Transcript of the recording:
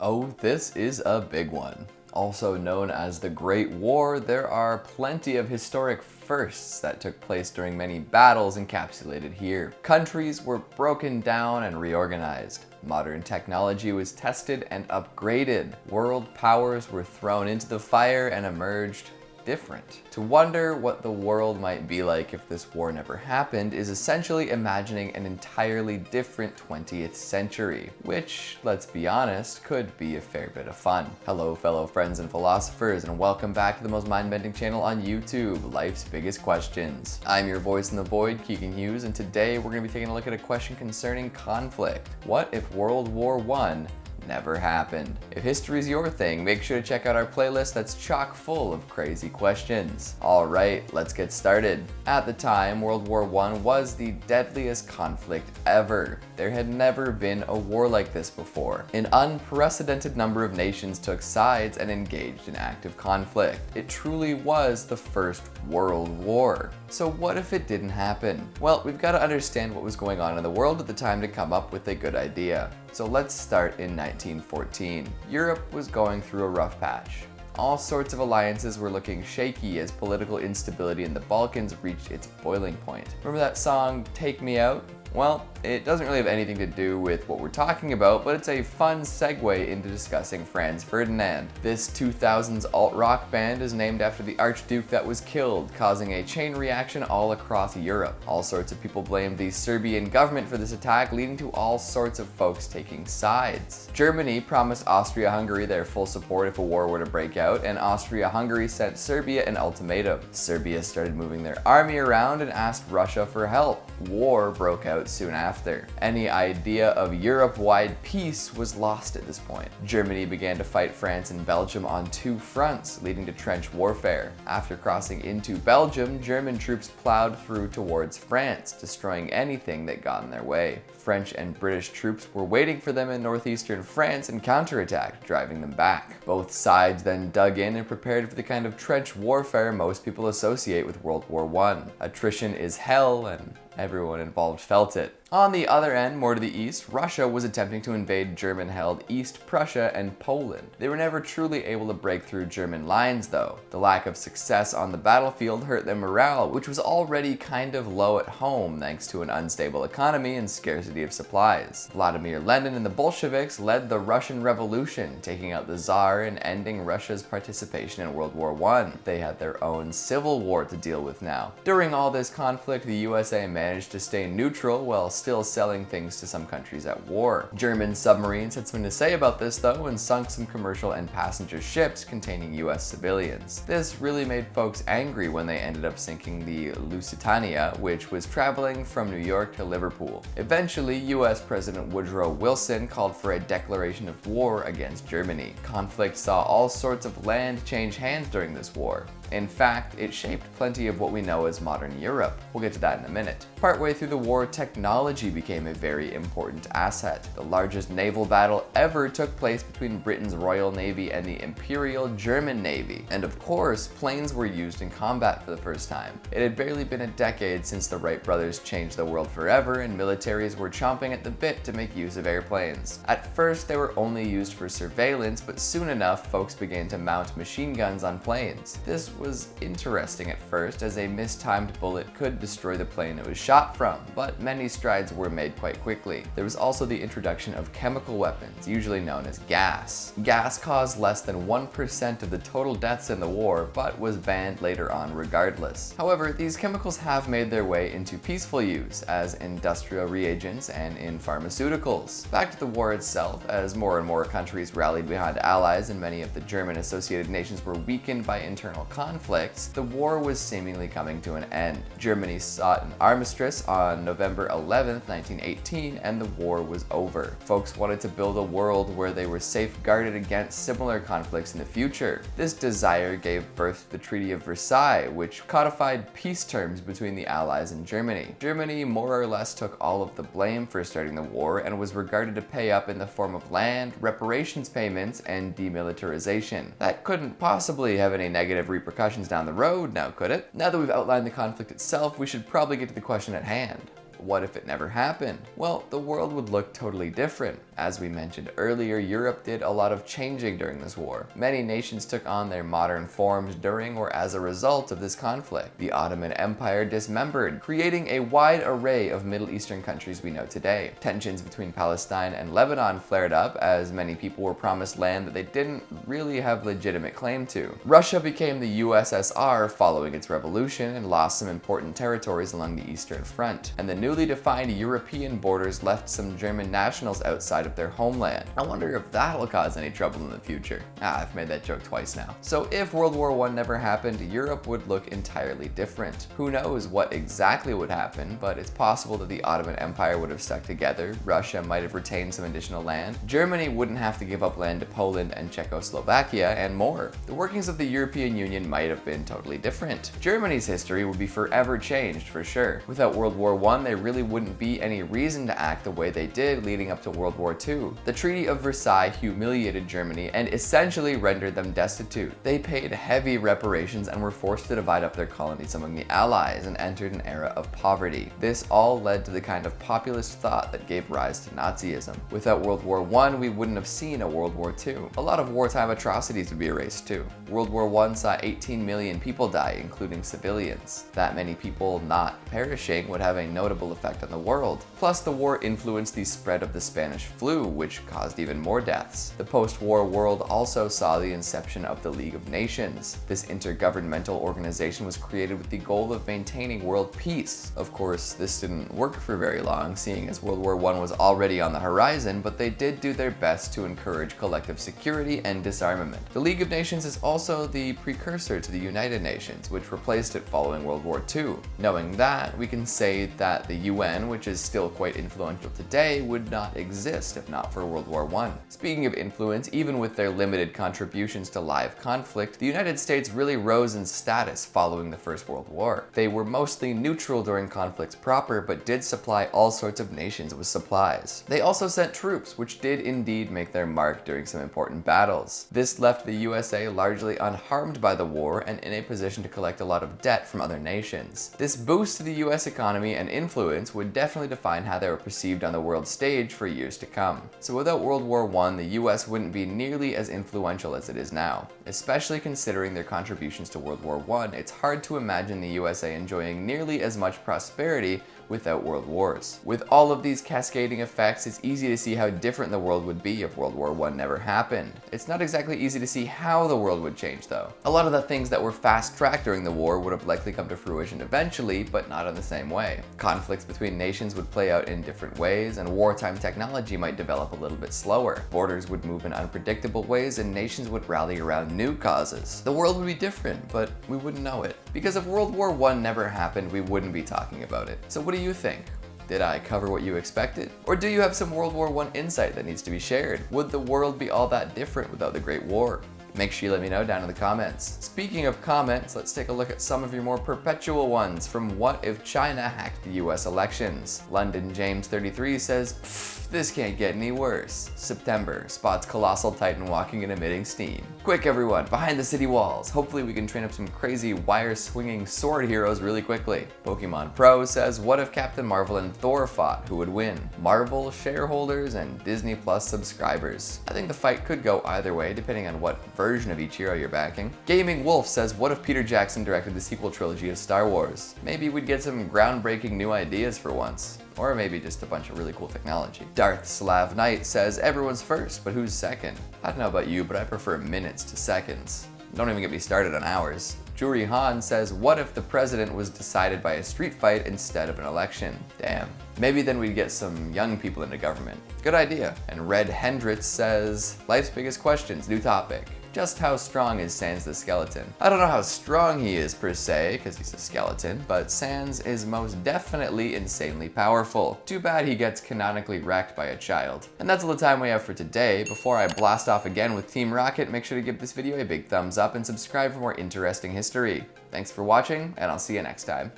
Oh, this is a big one. Also known as the Great War, there are plenty of historic firsts that took place during many battles encapsulated here. Countries were broken down and reorganized. Modern technology was tested and upgraded. World powers were thrown into the fire and emerged different. To wonder what the world might be like if this war never happened is essentially imagining an entirely different 20th century, which, let's be honest, could be a fair bit of fun. Hello fellow friends and philosophers, and welcome back to the most mind-bending channel on YouTube, Life's Biggest Questions. I'm your voice in the void, Keegan Hughes, and today we're going to be taking a look at a question concerning conflict. What if World War I never happened? If history's your thing, make sure to check out our playlist that's chock full of crazy questions. Alright, let's get started. At the time, World War I was the deadliest conflict ever. There had never been a war like this before. An unprecedented number of nations took sides and engaged in active conflict. It truly was the First World War. So what if it didn't happen? Well, we've got to understand what was going on in the world at the time to come up with a good idea. So let's start in 1914. Europe was going through a rough patch. All sorts of alliances were looking shaky as political instability in the Balkans reached its boiling point. Remember that song, Take Me Out? Well, it doesn't really have anything to do with what we're talking about, but it's a fun segue into discussing Franz Ferdinand. This 2000s alt-rock band is named after the Archduke that was killed, causing a chain reaction all across Europe. All sorts of people blamed the Serbian government for this attack, leading to all sorts of folks taking sides. Germany promised Austria-Hungary their full support if a war were to break out, and Austria-Hungary sent Serbia an ultimatum. Serbia started moving their army around and asked Russia for help. War broke out soon after. Any idea of Europe-wide peace was lost at this point. Germany began to fight France and Belgium on two fronts, leading to trench warfare. After crossing into Belgium, German troops plowed through towards France, destroying anything that got in their way. French and British troops were waiting for them in northeastern France and counterattacked, driving them back. Both sides then dug in and prepared for the kind of trench warfare most people associate with World War I. Attrition is hell, and everyone involved felt it. On the other end, more to the east, Russia was attempting to invade German-held East Prussia and Poland. They were never truly able to break through German lines though. The lack of success on the battlefield hurt their morale, which was already kind of low at home thanks to an unstable economy and scarcity of supplies. Vladimir Lenin and the Bolsheviks led the Russian Revolution, taking out the Tsar and ending Russia's participation in World War I. They had their own civil war to deal with now. During all this conflict, the USA managed to stay neutral while still selling things to some countries at war. German submarines had something to say about this though, and sunk some commercial and passenger ships containing US civilians. This really made folks angry when they ended up sinking the Lusitania, which was traveling from New York to Liverpool. Eventually, US President Woodrow Wilson called for a declaration of war against Germany. Conflict saw all sorts of land change hands during this war. In fact, it shaped plenty of what we know as modern Europe. We'll get to that in a minute. Partway through the war, technology became a very important asset. The largest naval battle ever took place between Britain's Royal Navy and the Imperial German Navy. And of course, planes were used in combat for the first time. It had barely been a decade since the Wright brothers changed the world forever, and militaries were chomping at the bit to make use of airplanes. At first, they were only used for surveillance, but soon enough, folks began to mount machine guns on planes. This was interesting at first, as a mistimed bullet could destroy the plane it was shot from, but many strides were made quite quickly. There was also the introduction of chemical weapons, usually known as gas. Gas caused less than 1% of the total deaths in the war, but was banned later on regardless. However, these chemicals have made their way into peaceful use as industrial reagents and in pharmaceuticals. Back to the war itself, as more and more countries rallied behind allies and many of the German-associated nations were weakened by internal conflicts, the war was seemingly coming to an end. Germany sought an armistice on November 11th, 1918, and the war was over. Folks wanted to build a world where they were safeguarded against similar conflicts in the future. This desire gave birth to the Treaty of Versailles, which codified peace terms between the Allies and Germany. Germany more or less took all of the blame for starting the war and was regarded to pay up in the form of land, reparations payments, and demilitarization. That couldn't possibly have any negative repercussions down the road, now could it? Now that we've outlined the conflict itself, we should probably get to the question at hand. What if it never happened? Well, the world would look totally different. As we mentioned earlier, Europe did a lot of changing during this war. Many nations took on their modern forms during or as a result of this conflict. The Ottoman Empire dismembered, creating a wide array of Middle Eastern countries we know today. Tensions between Palestine and Lebanon flared up as many people were promised land that they didn't really have legitimate claim to. Russia became the USSR following its revolution and lost some important territories along the Eastern Front. And the newly defined European borders left some German nationals outside of their homeland. I wonder if that'll cause any trouble in the future. I've made that joke twice now. So if World War I never happened, Europe would look entirely different. Who knows what exactly would happen, but it's possible that the Ottoman Empire would have stuck together, Russia might have retained some additional land, Germany wouldn't have to give up land to Poland and Czechoslovakia, and more. The workings of the European Union might have been totally different. Germany's history would be forever changed for sure. Without World War I, there really wouldn't be any reason to act the way they did leading up to World War II. The Treaty of Versailles humiliated Germany and essentially rendered them destitute. They paid heavy reparations and were forced to divide up their colonies among the Allies and entered an era of poverty. This all led to the kind of populist thought that gave rise to Nazism. Without World War I, we wouldn't have seen a World War II. A lot of wartime atrocities would be erased too. World War I saw 18 million people die, including civilians. That many people not perishing would have a notable effect on the world. Plus, the war influenced the spread of the Spanish flu, which caused even more deaths. The post-war world also saw the inception of the League of Nations. This intergovernmental organization was created with the goal of maintaining world peace. Of course, this didn't work for very long, seeing as World War I was already on the horizon, but they did do their best to encourage collective security and disarmament. The League of Nations is also the precursor to the United Nations, which replaced it following World War II. Knowing that, we can say that the UN, which is still quite influential today, would not exist if not for World War I. Speaking of influence, even with their limited contributions to live conflict, the United States really rose in status following the First World War. They were mostly neutral during conflicts proper, but did supply all sorts of nations with supplies. They also sent troops, which did indeed make their mark during some important battles. This left the USA largely unharmed by the war and in a position to collect a lot of debt from other nations. This boost to the US economy and influence would definitely define how they were perceived on the world stage for years to come. So without World War I, the US wouldn't be nearly as influential as it is now. Especially considering their contributions to World War I, it's hard to imagine the USA enjoying nearly as much prosperity without world wars. With all of these cascading effects, it's easy to see how different the world would be if World War I never happened. It's not exactly easy to see how the world would change though. A lot of the things that were fast-tracked during the war would have likely come to fruition eventually, but not in the same way. Conflicts between nations would play out in different ways, and wartime technology might develop a little bit slower. Borders would move in unpredictable ways, and nations would rally around new causes. The world would be different, but we wouldn't know it. Because if World War I never happened, we wouldn't be talking about it. So what do you think? Did I cover what you expected? Or do you have some World War I insight that needs to be shared? Would the world be all that different without the Great War? Make sure you let me know down in the comments. Speaking of comments, let's take a look at some of your more perpetual ones from What If China Hacked the US Elections? London James 33 says, this can't get any worse. September, spots colossal titan walking and emitting steam. Quick everyone, behind the city walls. Hopefully we can train up some crazy wire-swinging sword heroes really quickly. Pokemon Pro says, what if Captain Marvel and Thor fought? Who would win? Marvel shareholders and Disney Plus subscribers. I think the fight could go either way depending on what version of each hero you're backing. Gaming Wolf says, what if Peter Jackson directed the sequel trilogy of Star Wars? Maybe we'd get some groundbreaking new ideas for once. Or maybe just a bunch of really cool technology. Darth Slav Knight says, everyone's first, but who's second? I don't know about you, but I prefer minutes to seconds. Don't even get me started on hours. Juri Han says, what if the president was decided by a street fight instead of an election? Damn. Maybe then we'd get some young people into government. Good idea. And Red Hendritz says, life's biggest questions, new topic. Just how strong is Sans the skeleton? I don't know how strong he is per se, because he's a skeleton, but Sans is most definitely insanely powerful. Too bad he gets canonically wrecked by a child. And that's all the time we have for today. Before I blast off again with Team Rocket, make sure to give this video a big thumbs up and subscribe for more interesting history. Thanks for watching, and I'll see you next time.